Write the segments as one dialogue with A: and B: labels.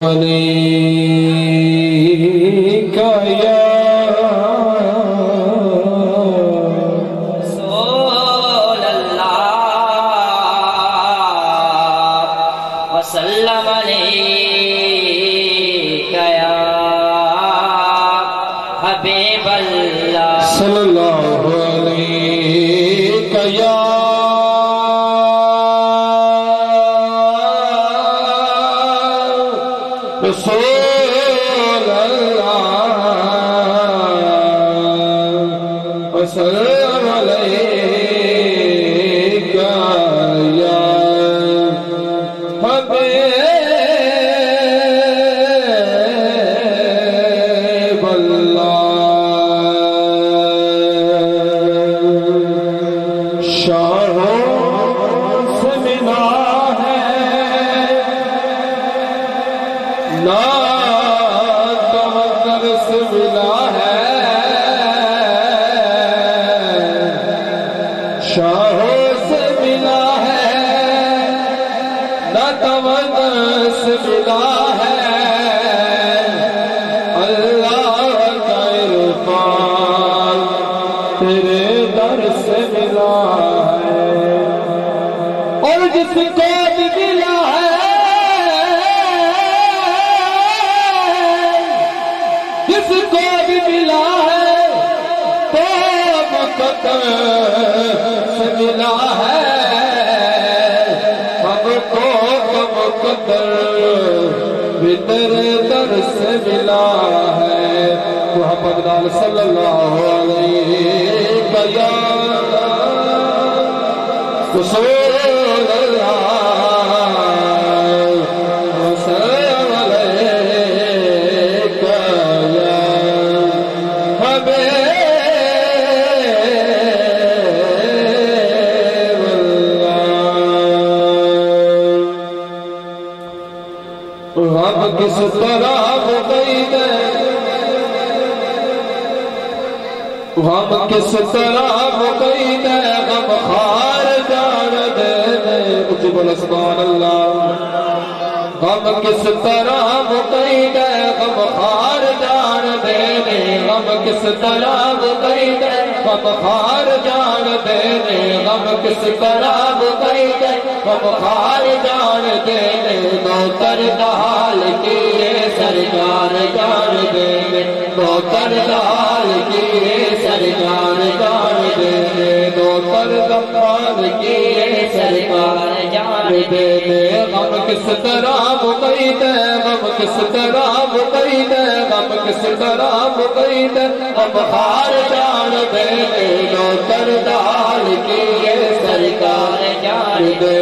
A: عليك يا
B: رسول الله وسلم عليك يا حبيب الله
A: صلى الله عليك يا رسول الله وسلم عليك يا حبيب الله شاہوں سے ملا ہے نا توکل سے ملا ہے شاہوں سے ملا ہے نا توکل سے ملا ہے اللہ کا عرفان تیرے در سے ملا ہے اور جس کو بھی ملا ہے جس کو بھی ملا ہے تو مقدر سے ملا ہے ہم کو مقدر بھی تیرے در سے ملا ہے محمد نال صلی اللہ علیہ وسلم رسول اللہ وسلم علیک یا حبیب اللہ ہم کس طرح مقید ہم کس طرح مقید غم خار جان دے اچھی بول سبحان اللہ غم کس طرح مقید غم خار جان دے غم کس طرح مقید غم خار جان دے غم کس طرح مقید غم خار جان دے نوکر دہال کیے سرکار جان دے نوکر دہال کیے سرکار جان دے نوکر دہال کیے سرکار جان دے غم کس طرح مقید غم کس طرح مقید غم کس طرح مقید غم خار جان دے نوکر دہال کیے سرکار جان دے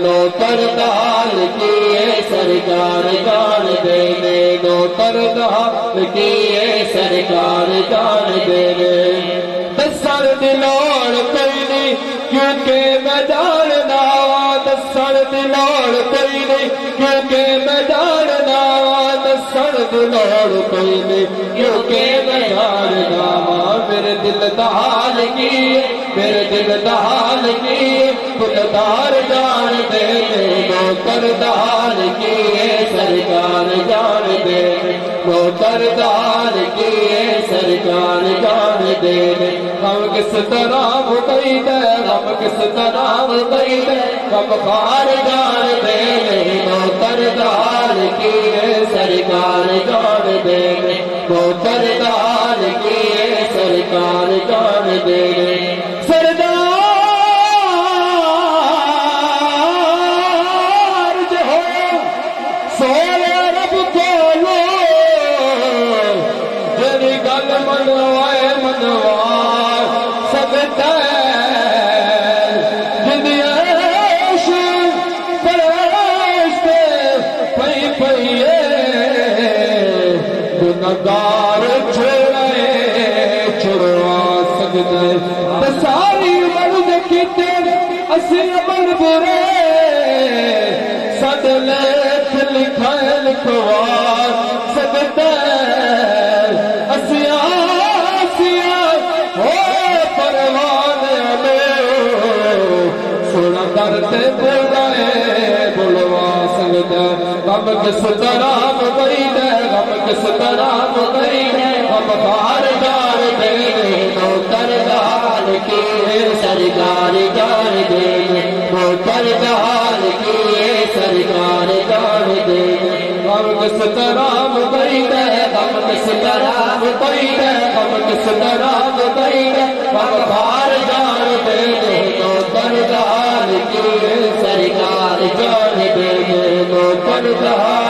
A: نوکر دہال کیے سرکار جان دے نوکر دہال کیے سرکار جان دے دسن دی لوڑ کوئی نہیں کیونکہ میں جاننا دسن دی لوڑ کوئی نہیں کیونکہ میں جاننا دسن دی لوڑ کوئی نہیں کیونکہ میں جاننا میرے دل دا حال کیے میرے دل دا حال کیے دلدار جان دے نوکر دا حال کیے سرکار جان دے نوکر دا حال کیے سرکار جان دے غم کس طرح مقید غم کس طرح مقید غم خار جان دے نوکر دا حال کیے سرکار جان دے نوکر دا حال کیے سرکار جان دے سردار جو ہو سونے رب کو لو جری گل منوائے منوار سکتا جدی عیش پرشتے پئی پئیے گناہگار چھوڑے چھوڑوا سکتے ساری مرد کیتے اسی عمل برے سد لیکھ لکھائے لکھوار سکتے اسیاں ہو پروان میں سونا درد بلائے بلوا سکتے دے غم کس طرح مبین ہے غم کس طرح مبین ہے غم خار جان دے نوکر جان کی سرکار جان دے نوکر جان کی سرکار جان دے غم کس طرح مبین ہے غم کس طرح مبین ہے غم کس طرح مبین ہے غم خار جان دے نوکر جان کی سرکار جان دے نوکر جان